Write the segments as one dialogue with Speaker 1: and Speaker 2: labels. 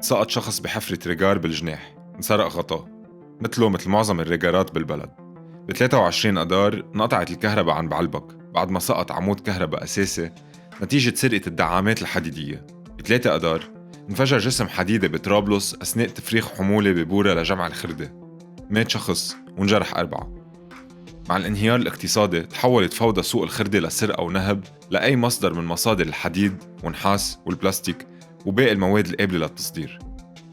Speaker 1: سقط شخص بحفرة ريجار بالجناح، انسرق غطاه مثل معظم الريجارات بالبلد. ب 23 أدار انقطعت الكهرباء عن بعلبك بعد ما سقط عمود كهرباء أساسي نتيجة سرقة الدعامات الحديدية. ب 3 أدار انفجر جسم حديدي بطرابلس أثناء تفريغ حمولة ببورة لجمع الخردة، مات شخص وانجرح 4. مع الانهيار الاقتصادي تحولت فوضى سوق الخردة لسرقة ونهب لأي مصدر من مصادر الحديد والنحاس والبلاستيك وباقي المواد القابلة للتصدير.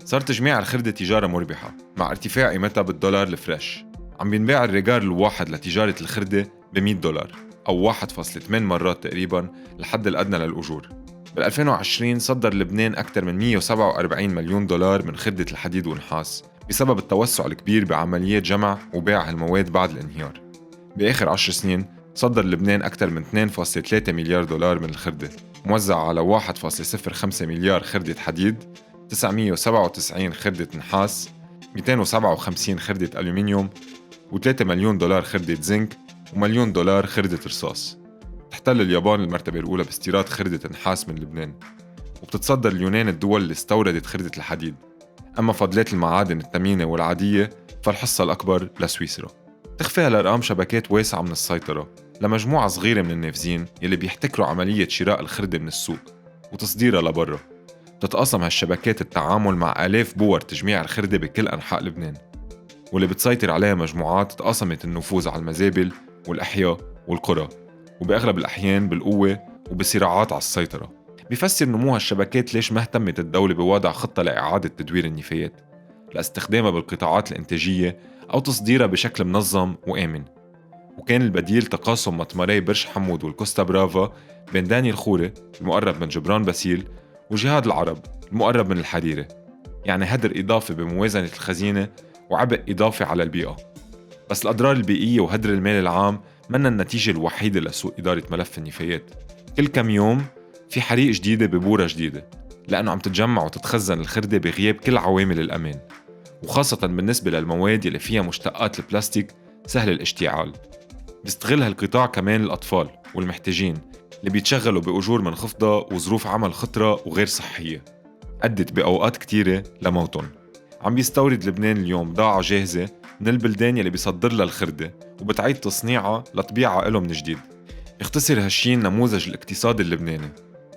Speaker 1: صار تجميع الخردة تجارة مربحة مع ارتفاع قيمتها بالدولار الفريش. عم بينباع الريجار الواحد لتجارة الخردة ب $100 أو 1.8 مرات تقريباً الحد الأدنى للأجور. بال 2020 صدر لبنان أكثر من $147 مليون من خردة الحديد والنحاس بسبب التوسع الكبير بعمليات جمع وبيع هالمواد بعد الانهيار. بآخر 10 سنين صدر لبنان أكثر من $2.3 مليار من الخردة، موزعة على 1.05 مليار خردة حديد، 997 خردة نحاس، 257 خردة ألومنيوم، و$3 مليون خردة زنك، ومليون دولار خردة رصاص. تحتل اليابان المرتبة الأولى باستيراد خردة النحاس من لبنان، وبتتصدر اليونان الدول اللي استوردت خردة الحديد. أما فضلات المعادن الثمينة والعادية فالحصة الأكبر لسويسرا. تخفي هالأرقام شبكات واسعة من السيطرة لمجموعة صغيرة من النافذين يلي بيحتكروا عملية شراء الخردة من السوق وتصديرها لبرا. تتقاسم هالشبكات التعامل مع آلاف بور تجميع الخردة بكل أنحاء لبنان، واللي بتسيطر عليها مجموعات تقاسمت النفوذ على المزابل والأحياء والقرى، وبأغلب الأحيان بالقوة وبصراعات على السيطرة. بيفسر نمو هالشبكات ليش ما اهتمت الدولة بوضع خطة لإعادة تدوير النفايات لاستخدامها بالقطاعات الإنتاجية أو تصديرها بشكل منظم وآمن. وكان البديل تقاسم مطمري برج حمود والكوستا برافا بين داني الخوري المقرب من جبران باسيل وجهاد العرب المقرب من الحريرة، يعني هدر إضافي بموازنة الخزينة وعبء إضافي على البيئة. بس الأضرار البيئية وهدر المال العام منا النتيجة الوحيدة لسوء إدارة ملف النفايات. كل كم يوم في حريق جديدة ببورة جديدة، لأنه عم تتجمع وتتخزن الخردة بغياب كل عوامل الأمان، وخاصة بالنسبة للمواد اللي فيها مشتقات البلاستيك سهل الاشتعال. بيستغل هالقطاع كمان الأطفال والمحتاجين اللي بيتشغلوا بأجور منخفضة وظروف عمل خطرة وغير صحية أدت بأوقات كتيرة لموتهم. عم بيستورد لبنان اليوم بضاعة جاهزة من البلدان يلي بيصدر لها الخردة وبتعيد تصنيعها لطبيعها إله من جديد. يختصر هالشي النموذج الاقتصادي اللبناني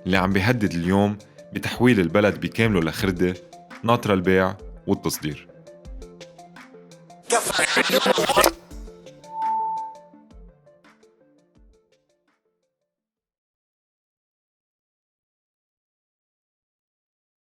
Speaker 1: اللي عم بيهدد اليوم بتحويل البلد بكامله لخردة ناطرة البيع والتصدير.